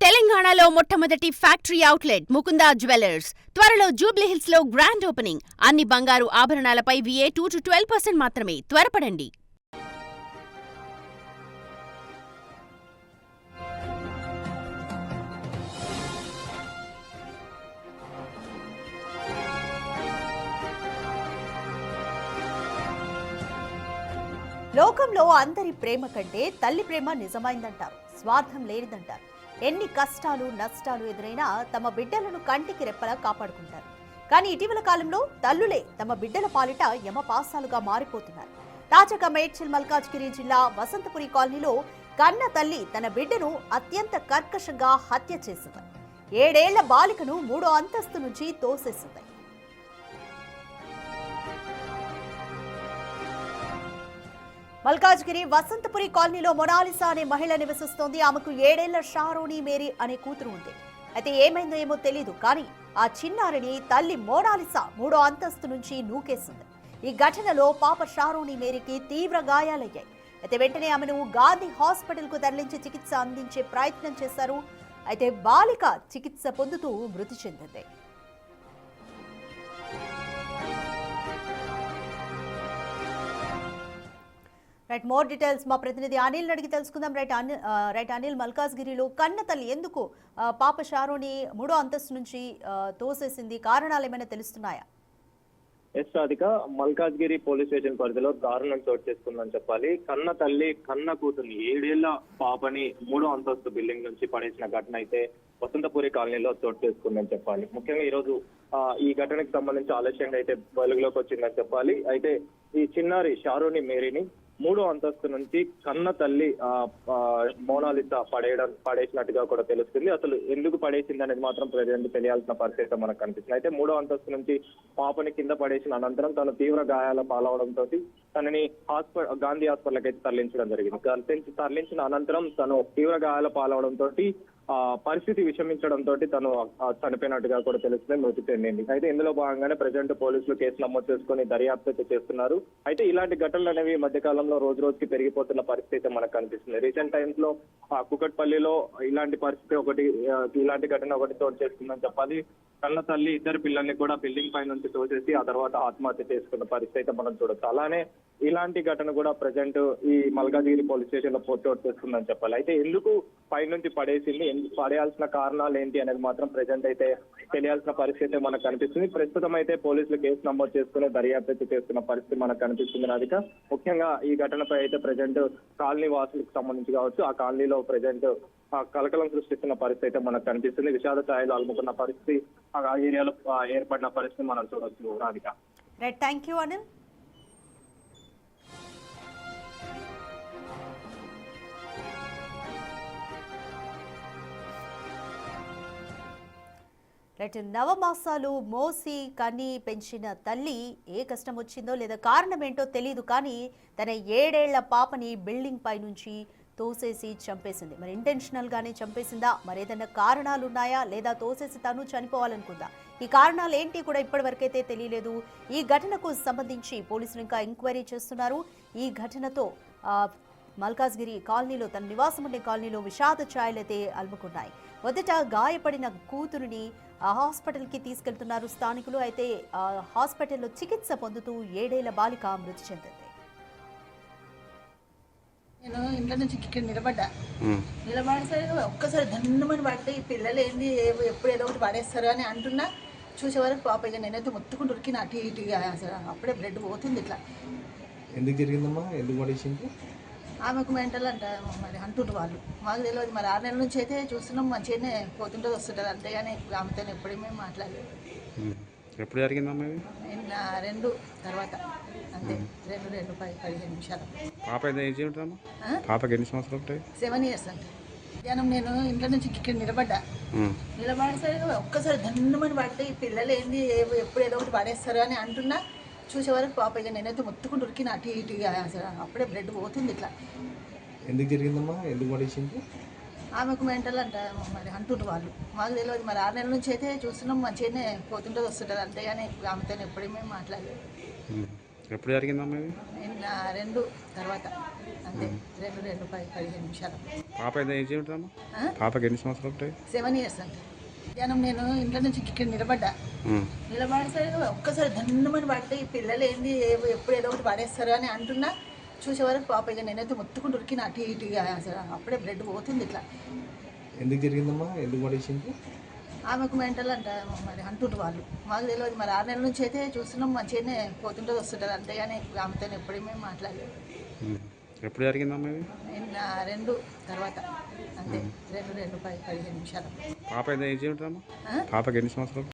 తెలంగాణలో మొట్టమొదటి factory outlet Mukunda jewellers త్వరలో జూబ్లీహిల్స్ లో గ్రాండ్ ఓపెనింగ్. అన్ని బంగారు ఆభరణాలపై VA 2-12% మాత్రమే. త్వరపడండి. లోకంలో అందరి ప్రేమ కంటే తల్లి ప్రేమ నిజమైందంటారు. స్వార్థం లేనిదంటారు. ఎన్ని కష్టాలు నష్టాలు ఎదురైనా తమ బిడ్డలను కంటికి రెప్పలా కాపాడుకుంటారు. కానీ ఇటీవల కాలంలో తల్లులే తమ బిడ్డల పాలిట యమపాసాలుగా మారిపోతున్నారు. తాజాగా మేడ్చల్ మల్కాజ్గిరి జిల్లా వసంతపురి కాలనీలో కన్న తల్లి తన బిడ్డను అత్యంత కర్కశంగా హత్య చేసింది. 7 ఏళ్ల బాలికను 3వ అంతస్తు నుంచి తోసేసింది. మల్కాజ్గిరి వసంతపురి కాలనీలో మొనాలిసా అనే మహిళ నివసిస్తోంది. ఆమెకు 7 ఏళ్ల షారోని మేరీ అనే కూతురు ఉంది. అయితే ఏమైందో ఏమో తెలీదు, కానీ ఆ చిన్నారిని తల్లి మోనాలిసా 3వ అంతస్తు నుంచి నూకేసింది. ఈ ఘటనలో పాప షారోని మేరీకి తీవ్ర గాయాలయ్యాయి. అయితే వెంటనే ఆమెను గాంధీ హాస్పిటల్ కు తరలించి చికిత్స అందించే ప్రయత్నం చేశారు. అయితే బాలిక చికిత్స పొందుతూ మృతి చెందింది. మోర్ డీటెయిల్స్ మా ప్రతినిధి అనిల్ అడిగి తెలుసుకుందాం. అనిల్, మల్కాజ్గిరిలో కన్న తల్లి ఎందుకు పాప షారోని 3వ అంతస్తు నుంచి తోసేసింది? కారణాలు ఏమైనా తెలుస్తున్నాయా? Yes Radhika, Malkajgiri police station పరిధిలో దారుణం చోటు చేసుకుందని చెప్పాలి. కన్న తల్లి కన్న కూతుర్ని 7 ఏళ్ల పాపని 3వ అంతస్తు బిల్డింగ్ నుంచి పడేసిన ఘటన అయితే వసంతపురి కాలనీలో చోటు చేసుకుందని చెప్పాలి. ముఖ్యంగా ఈ రోజు ఈ ఘటనకు సంబంధించి ఆలస్యంగా అయితే వెలుగులోకి వచ్చిందని చెప్పాలి. అయితే ఈ చిన్నారి షారోని మేరీని 3వ అంతస్తు నుంచి కన్న తల్లి మోనాలిసా పడేసినట్టుగా కూడా తెలుస్తుంది. అసలు ఎందుకు పడేసింది అనేది మాత్రం ప్రజెంట్ తెలియాల్సిన పరిస్థితి మనకు కనిపిస్తుంది. అయితే 3వ అంతస్తు నుంచి పాపని కింద పడేసిన అనంతరం తను తీవ్ర గాయాల పాలవడంతో తనని గాంధీ హాస్పిటల్కి అయితే తరలించడం జరిగింది. తరలించిన అనంతరం తను తీవ్ర గాయాల పాలవడంతో పరిస్థితి విషమించడంతో తను చనిపోయినట్టుగా కూడా తెలుస్తుంది, మృతి చెందింది. అయితే ఇందులో భాగంగానే ప్రజెంట్ పోలీసులు కేసు నమోదు చేసుకుని దర్యాప్తు చేస్తున్నారు. అయితే ఇలాంటి ఘటనలు అనేవి మధ్య కాలంలో రోజు రోజుకి పెరిగిపోతున్న పరిస్థితి మనకు కనిపిస్తుంది. రీసెంట్ టైమ్స్ లో కుకట్పల్లిలో ఇలాంటి ఘటన ఒకటి చోటు చేసుకుందని చెప్పాలి. కన్న తల్లి 2 పిల్లల్ని కూడా బిల్డింగ్ పై నుంచి తోసేసి ఆ తర్వాత ఆత్మహత్య చేసుకున్న పరిస్థితి మనం చూడొచ్చు. అలానే ఇలాంటి ఘటన కూడా ప్రజెంట్ ఈ మల్కాజ్గిరి పోలీస్ స్టేషన్ లో చోటు చేసుకుందని చెప్పాలి. అయితే ఎందుకు పై నుంచి పడేసింది, పడేయాల్సిన కారణాలు ఏంటి అనేది మాత్రం ప్రజెంట్ అయితే తెలియాల్సిన పరిస్థితి మనకు కనిపిస్తుంది. ప్రస్తుతం అయితే పోలీసులు కేసు నమోదు చేసుకుని దర్యాప్తు చేస్తున్న పరిస్థితి మనకు కనిపిస్తుంది. రాధిక, ముఖ్యంగా ఈ ఘటనపై అయితే ప్రజెంట్ కాలనీ వాసులకు సంబంధించి కావచ్చు, ఆ కాలనీలో ప్రజెంట్ కలకలం సృష్టిస్తున్న పరిస్థితి అయితే మనకు కనిపిస్తుంది. విషాద ఛాయలు అలుముకున్న పరిస్థితి ఆ ఏరియాలో ఏర్పడిన పరిస్థితి మనం చూడొచ్చు. Radhika, thank you Anil. నవమాసాలు మోసి కని పెంచిన తల్లి ఏ కష్టం వచ్చిందో లేదా కారణం ఏంటో తెలియదు, కానీ తన 7 ఏళ్ల పాపని బిల్డింగ్ పై నుంచి తోసేసి చంపేసింది. మరి ఇంటెన్షనల్ గానే చంపేసిందా, మరేదైనా కారణాలు ఉన్నాయా, లేదా తోసేసి తను చనిపోవాలనుకుందా? ఈ కారణాలు ఏంటి కూడా ఇప్పటి వరకైతే తెలియలేదు. ఈ ఘటనకు సంబంధించి పోలీసులు ఇంకా ఎంక్వైరీ చేస్తున్నారు. ఈ ఘటనతో మల్కాజ్గిరి కాలనీలో, తన నివాసం ఉండే కాలనీలో విషాద ఛాయలైతే అలుముకున్నాయి. మొదట గాయపడిన కూతురుని హాస్పిటల్కి తీసుకెళ్తున్నారు స్థానికులు. అయితే హాస్పిటల్లో చికిత్స పొందుతూ 7 ఏళ్ల బాలిక మృతి చెందింది. నేను ఇంట్లో నుంచి ఇక్కడ నిలబడేసరికి ఒక్కసారి ధన్యమని పడితే ఈ పిల్లలు ఏంది ఎప్పుడు ఏదో ఒకటి పడేస్తారు అని అంటున్నా. చూసే వరకు పాప ఇక నేనైతే మొత్తుకుంటూ ఉరికిన అటు ఇటుగా అసలు అప్పుడే బ్లడ్ పోతుంది. ఇట్లా ఎందుకు జరిగిందమ్మా, ఎందుకు పడేసింది? ఆమెకు మెంటల్ అంట మరి అంటుండ్రు వాళ్ళు, మాకు తెలియదు. మరి 6 నెలల నుంచి అయితే చూస్తున్నాం, మంచిగానే పోతుంటుంది వస్తుంటుంది, అంతేగాని ఆమెతో ఎప్పుడేమీ మాట్లాడలేదు. ఎప్పుడు జరిగిందమ్మా? 2 తర్వాత అంతే, 2-15 నిమిషాలు. పాప పాపకి ఎన్ని సంవత్సరాలు ఉంటాయి? 7 years అంటే. మధ్యాహ్నం నేను ఇంట్లో నుంచి ఇక్కడ నిలబడేసరికి ఒక్కసారి ధన్యమని పడితే ఈ పిల్లలు ఏంది ఎప్పుడు ఏదో ఒకటి పడేస్తారు అని అంటున్నా. చూసే వరకు పాప ఇక నేనైతే మొత్తుకుంటూ ఉరికిన అటు ఇటుగా అసలు అప్పుడే బ్లడ్ పోతుంది. ఇట్లా ఎందుకు జరిగిందమ్మా, ఎందుకు పడేసింది? ఆమెకు మెంటల్ అంట మరి అంటుండ్రు వాళ్ళు, మాకు తెలియదు. మరి 6 నెలల నుంచి అయితే చూస్తున్నాం, మంచిగానే పోతుంటుంది వస్తుంటుంది, అంతేగాని ఆమెతో ఎప్పుడేమీ మాట్లాడలేదు. ఎప్పుడు జరిగిందమ్మా? 2 తర్వాత అంతే 15 నిమిషాలు. పాప ఏజ్ ఉంటుందమ్మా? ఆ? పాపకి ఎన్ని సంవత్సరాలు ఉంటాయి? 7 years అండి. మధ్యాహ్నం నేను ఇంట్లో నుంచి ఇక్కడ నిలబడ్డా. నిలబడేసరికి ఒక్కసారి ధన్నుమని పడితే ఈ పిల్లలు ఏంది ఎప్పుడు ఏదో ఒకటి పడేస్తారు అని అంటున్నా. చూసే వరకు పాప ఇక నేనైతే మొత్తుకుంటూ ఉరికిన అటు ఇటుగా అసలు అప్పుడే బ్లడ్ పోతుంది ఇట్లా. ఎందుకు జరిగిందమ్మా? ఎందుకు పడేసింది? ఆమెకు మెంటల్ అంట మరి అంటుండ్రు వాళ్ళు. మాకు తెలియదు మరి 6 నెలల నుంచి అయితే చూస్తున్నాం మంచిగానే పోతుంటుంది వస్తుంటుంది అంతేగాని ఆమెతో ఎప్పుడు మేము మాట్లాడలేదు. ఎప్పుడు జరిగిందమ్మా ఇది? నిన్న 2 తర్వాత అంతే 15 నిమిషాలు. పాప ఏజ్ ఉంటుందమ్మా? ఆ? పాపకి ఎన్ని సంవత్సరాలు?